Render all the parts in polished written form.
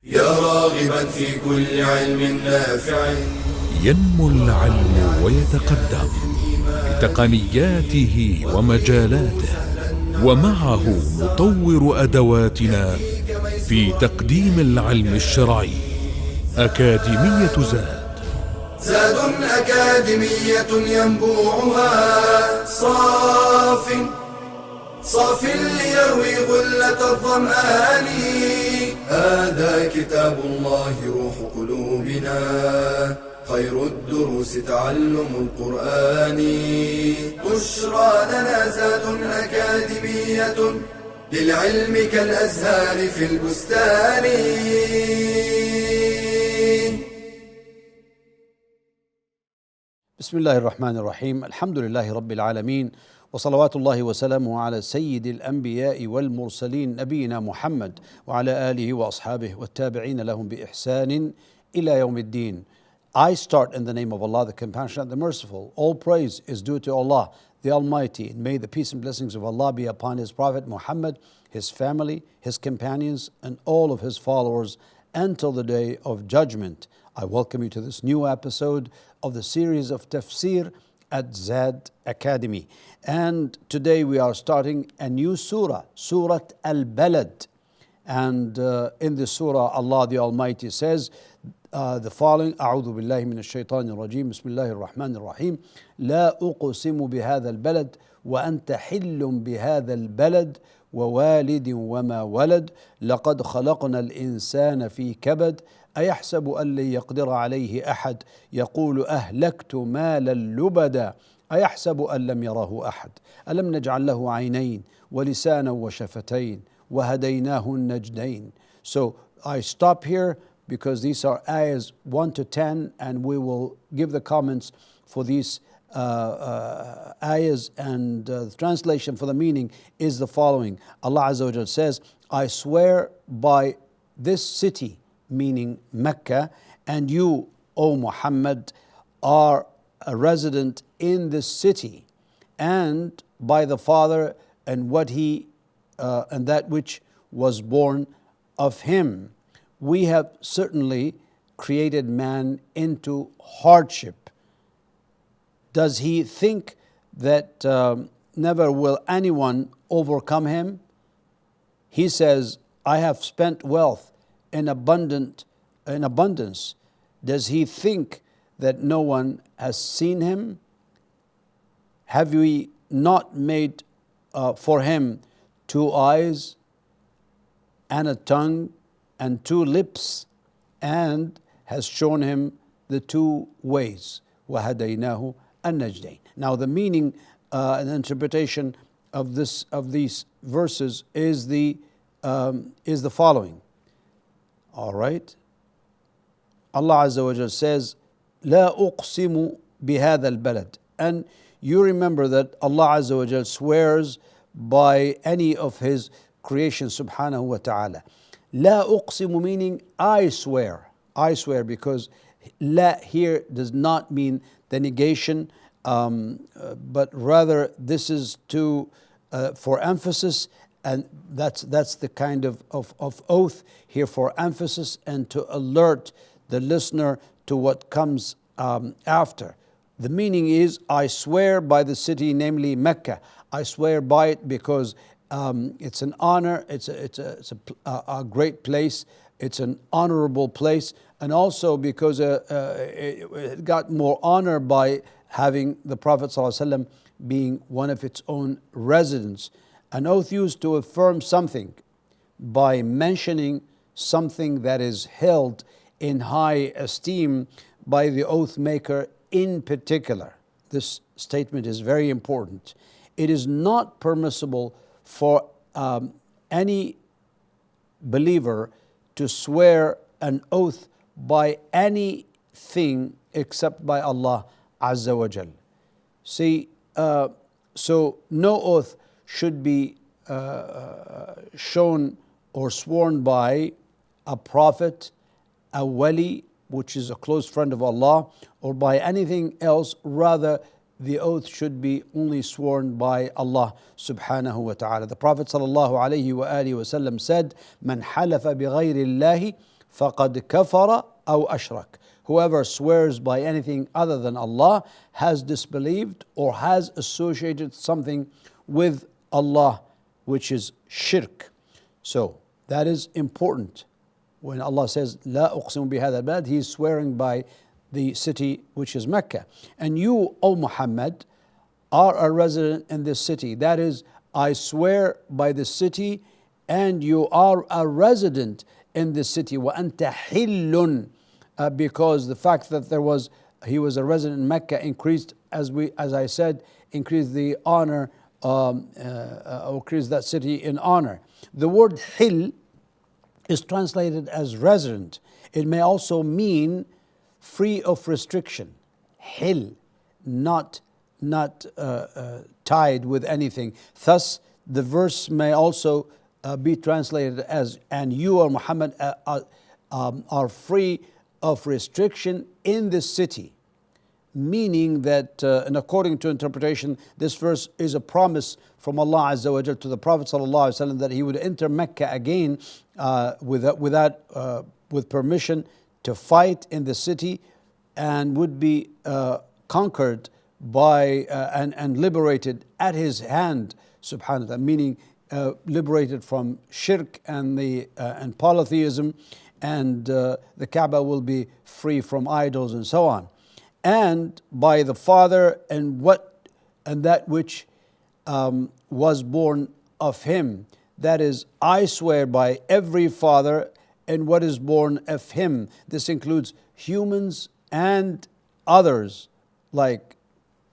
يا راغبا في كل علم نافع. ينمو العلم ويتقدم بتقنياته ومجالاته، ومعه نطور أدواتنا في تقديم العلم الشرعي. أكاديمية زاد أكاديمية ينبوعها صاف ليروي غلة الظمآن. هذا كتاب الله روح قلوبنا، خير الدروس تعلم القرآن. بشرى لنا زاد أكاديمية للعلم كالأزهار في البستان. بسم الله الرحمن الرحيم. الحمد لله رب العالمين، وصلوات الله وسلامه على سيد الأنبياء والمرسلين نبينا محمد وعلى آله وأصحابه والتابعين لهم بإحسان إلى يوم الدين. I start in the name of Allah, the Compassionate, the Merciful. All praise is due to Allah, the Almighty, and may the peace and blessings of Allah be upon His Prophet Muhammad, his family, his companions, and all of his followers until the day of judgment. I welcome you to this new episode of the series of Tafsir at Zad Academy. And today we are starting a new surah, Surah Al-Balad. And in this surah, Allah the Almighty says the following: أعوذ بالله من الشيطان الرجيم بسم الله الرحمن الرحيم لا أقسم بهذا البلد وأنت حل بهذا البلد ووالد وما ولد لقد خلقنا الإنسان في كبد أيحسب أن لن يقدر عليه أحد يقول أهلكت مالا لبدا أيحسب أن لم يره أحد ألم نجعل له عينين ولسانا وشفتين وهديناه النجدين. So I stop here because these are ayahs 1 to 10, and we will give the comments for these ayahs, and the translation for the meaning is the following. Allah Azza wa Jal says, I swear by this city, meaning Mecca, and you, O Muhammad, are a resident in this city, and by the Father and what he and that which was born of him. We have certainly created man into hardship. Does he think that never will anyone overcome him? He says, I have spent wealth in abundance. Does he think that no one has seen him? Have we not made for him 2 eyes and a tongue and 2 lips, and has shown him the 2 ways? وَهَدَيْنَاهُ النَّجْدَيْنِ. Now the meaning and interpretation of these verses is the following. All right. Allah Azza wa Jal says, لا أقسم بهذا البلد. And you remember that Allah Azza wa Jal swears by any of His creation subhanahu wa ta'ala. لا أقسم meaning I swear. I swear, because لا here does not mean the negation, but rather this is for emphasis, and that's the kind of oath here, for emphasis and to alert the listener to what comes after. The meaning is, I swear by the city, namely Mecca. I swear by it because it's an honor, it's a great place, it's an honorable place, and also because it got more honor by having the Prophet ﷺ being one of its own residents. An oath used to affirm something by mentioning something that is held in high esteem by the oath maker in particular. This statement is very important. It is not permissible for any believer to swear an oath by anything except by Allah Azza wa Jal. See, so no oath should be shown or sworn by a prophet, a wali, which is a close friend of Allah, or by anything else. Rather, the oath should be only sworn by Allah subhanahu wa ta'ala. The Prophet sallallahu alayhi wa alihi wa sallam said, "Man halafa bighayri Allahi فَقَدْ كَفَرَ أَوْ أَشْرَكَ. Whoever swears by anything other than Allah has disbelieved or has associated something with Allah, which is shirk. So that is important. When Allah says, لا أقسم بهذا البلد, He is swearing by the city which is Mecca. And you, O Muhammad, are a resident in this city. That is, I swear by the city, and you are a resident in the city. وَأَنْتَ حِلٌّ, because the fact that he was a resident in Mecca increased, as I said, increased the honor, increased that city in honor. The word hil is translated as resident. It may also mean free of restriction. Hil, not tied with anything. Thus, the verse may also be translated as, and you, or Muhammad, are free of restriction in this city. Meaning that, and according to interpretation, this verse is a promise from Allah Azza wa Jal to the Prophet Sallallahu Alaihi Wasallam that he would enter Mecca again with permission to fight in the city, and would be conquered by and liberated at his hand, subhanahu wa ta'ala, meaning liberated from shirk and polytheism, and the Kaaba will be free from idols and so on. And by the Father and that which was born of him. That is, I swear by every father and what is born of him. This includes humans and others, like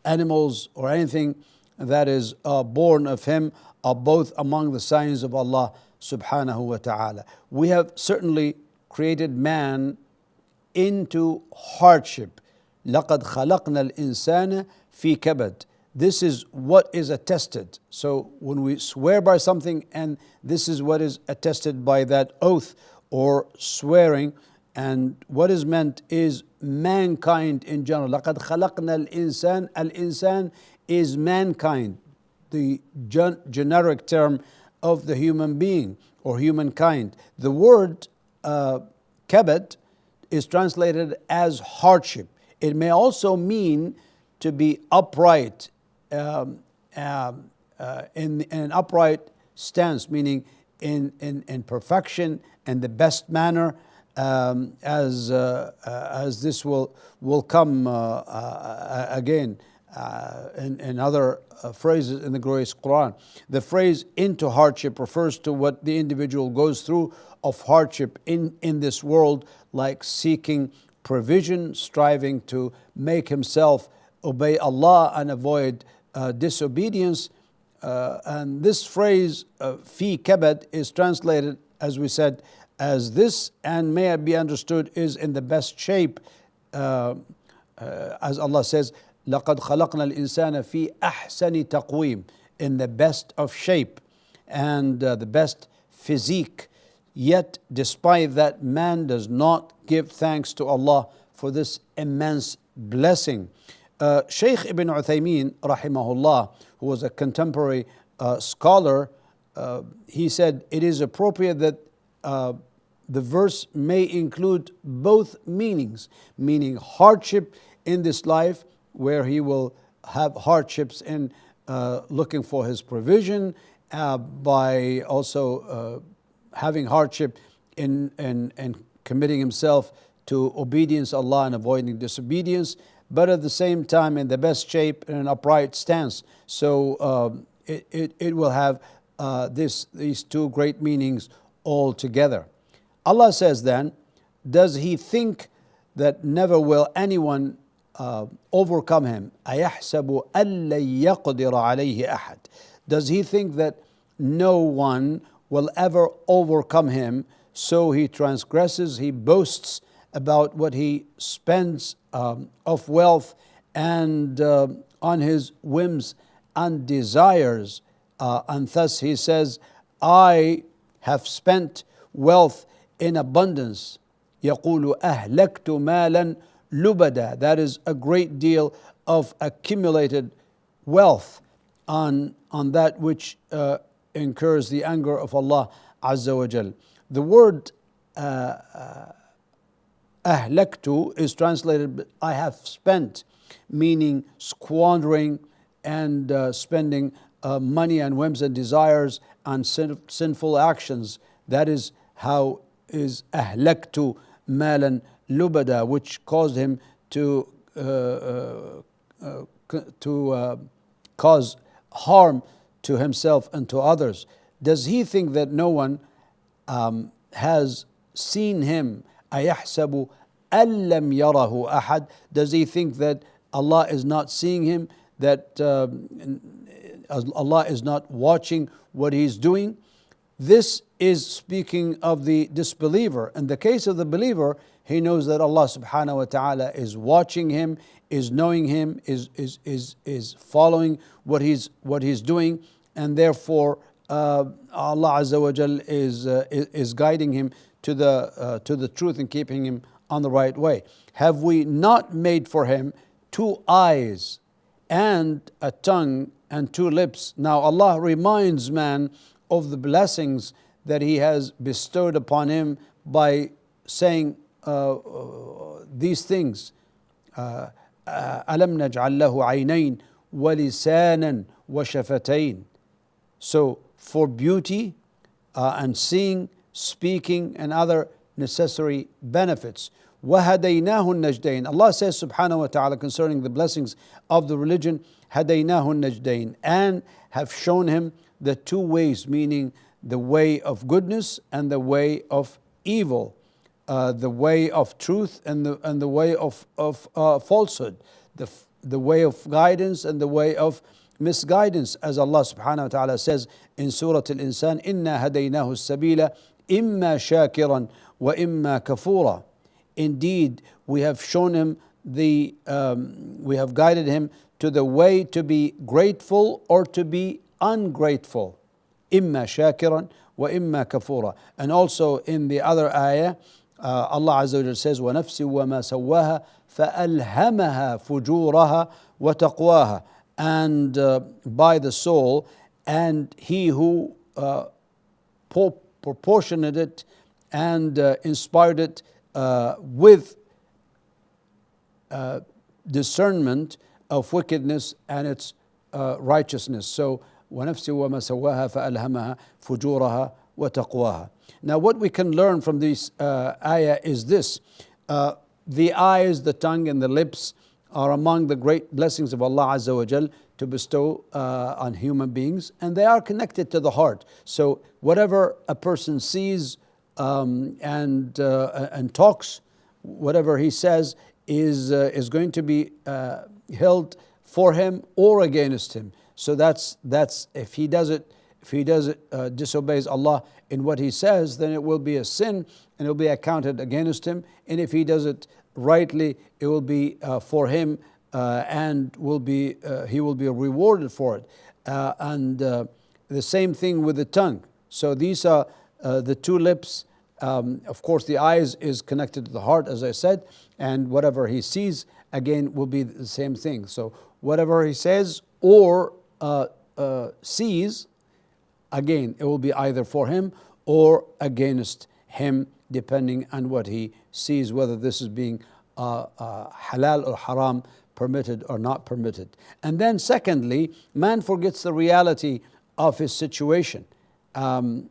animals or anything that is born of him, are both among the signs of Allah subhanahu wa ta'ala. We have certainly created man into hardship. لَقَدْ خَلَقْنَا الْإِنسَانَ فِي كَبَدٍ. This is what is attested. So when we swear by something, and this is what is attested by that oath or swearing, and what is meant is mankind in general. لَقَدْ خَلَقْنَا الْإِنسَانَ. Al-insan is mankind, the generic term of the human being or humankind. The word kabad is translated as hardship. It may also mean to be upright, in an upright stance, meaning in perfection and the best manner, as this will come again in other phrases in the glorious Quran. The phrase into hardship refers to what the individual goes through of hardship in this world, like seeking provision, striving to make himself obey Allah and avoid disobedience. And this phrase, fi kabad, is translated, as we said, as this, and may it be understood is in the best shape, as Allah says, لَقَدْ خَلَقْنَا الْإِنسَانَ فِي أَحْسَنِ تَقْوِيمٍ, in the best of shape and the best physique. Yet, despite that, man does not give thanks to Allah for this immense blessing. Shaykh ibn Uthaymeen, rahimahullah, who was a contemporary scholar, he said it is appropriate that the verse may include both meanings, meaning hardship in this life, where he will have hardships in looking for his provision, by also having hardship in committing himself to obedience to Allah and avoiding disobedience, but at the same time in the best shape and an upright stance. So it will have these two great meanings all together. Allah says then, does he think that never will anyone overcome him? أَيَحْسَبُ أَلَّن يَقْدِرَ عَلَيْهِ أَحَدٍ. Does he think that no one will ever overcome him? So he transgresses, he boasts about what he spends of wealth, and on his whims and desires, and thus he says, I have spent wealth in abundance. يقول أهلكت مالا لبدا. That is a great deal of accumulated wealth on that which incurs the anger of Allah Azza wa Jal. The word ahlaktu is translated I have spent, meaning squandering and spending money and whims and desires and sinful actions. That is how is ahlaktu malan lubada, which caused him to cause harm to himself and to others. Does he think that no one has seen him? أَيَحْسَبُ أَن لَّمْ يَرَهُ أَحَدٌ. Does he think that Allah is not seeing him, that Allah is not watching what he's doing? This is speaking of the disbeliever. In the case of the believer, he knows that Allah subhanahu wa ta'ala is watching him, is knowing him, is following what he's doing, and therefore Allah Azza wa Jal is guiding him to the truth and keeping him on the right way. Have we not made for him 2 eyes and a tongue and 2 lips? Now Allah reminds man of the blessings that he has bestowed upon him by saying these things. أَلَمْ نَجْعَلْ لَهُ عَيْنَيْن وَلِسَانًا وَشَفَتَيْن. So for beauty and seeing, speaking, and other necessary benefits. وَهَدَيْنَاهُ النَّجْدَيْنِ. Allah says subhanahu wa ta'ala concerning the blessings of the religion, هَدَيْنَاهُ النَّجْدَيْنِ, and have shown him the 2 ways, meaning the way of goodness and the way of evil, the way of truth and the way of falsehood, the way of guidance and the way of misguidance, as Allah subhanahu wa ta'ala says in Surah Al-Insan, إِنَّا هَدَيْنَاهُ السَّبِيلَ إِمَّا شَاكِرًا وَإِمَّا كَفُورًا. Indeed, we have shown him we have guided him to the way to be grateful or to be ungrateful. إِمَّا شَاكِرًا وَإِمَّا كَفُورًا. And also in the other ayah, Allah Azza wa Jalla says, وَنَفْسٍ وَمَا سَوَّاهَا فَأَلْهَمَهَا فُجُورَهَا وَتَقْوَاهَا. And by the soul, and he who proportioned it and inspired it with discernment of wickedness and its righteousness. So وَنَفْسٍ وَمَا سَوَّاهَا فَأَلْهَمَهَا فُجُورَهَا وَتَقْوَاهَا. Now what we can learn from this ayah is this: the eyes, the tongue, and the lips are among the great blessings of Allah Azza wa Jal to bestow on human beings, and they are connected to the heart. So whatever a person sees and talks, whatever he says is going to be held for him or against him. So that's if he disobeys Allah in what he says, then it will be a sin and it will be accounted against him. And if he does it rightly, it will be for him and he will be rewarded for it. And the same thing with the tongue. So these are the 2 lips. Of course, the eyes is connected to the heart, as I said, and whatever he sees, again, will be the same thing. So whatever he says or sees, again, it will be either for him or against him, depending on what he sees, whether this is being halal or haram, permitted or not permitted. And then secondly, man forgets the reality of his situation and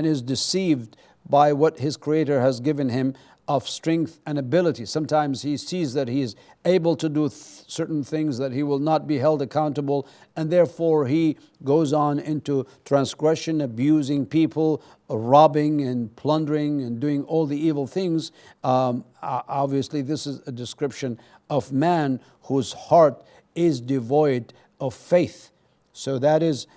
is deceived by what his Creator has given him of strength and ability. Sometimes he sees that he is able to do certain things, that he will not be held accountable, and therefore he goes on into transgression, abusing people, robbing and plundering and doing all the evil things. Obviously, this is a description of man whose heart is devoid of faith. So that is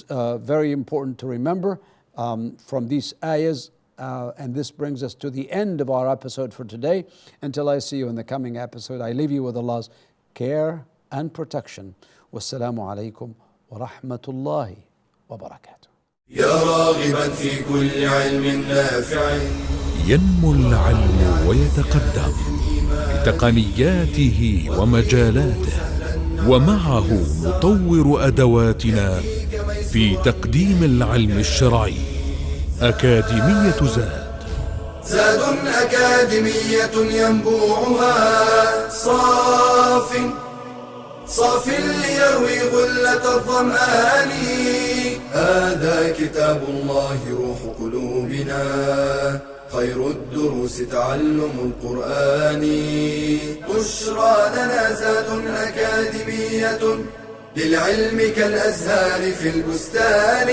very important to remember from these ayahs. And this brings us to the end of our episode for today. Until I see you in the coming episode, I leave you with Allah's care and protection. Wassalamu alaikum wa rahmatullahi wa barakatuh. يا راغبا في كل علم نافع. ينمو العلم ويتقدم بتقنياته ومجالاته، ومعه نطور أدواتنا في تقديم العلم الشرعي. أكاديمية زاد زاد أكاديمية ينبوعها صاف ليروي غلة الظمآن. هذا كتاب الله روح قلوبنا، خير الدروس تعلم القرآن. بشرى لنا زاد أكاديمية للعلم كالأزهار في البستان.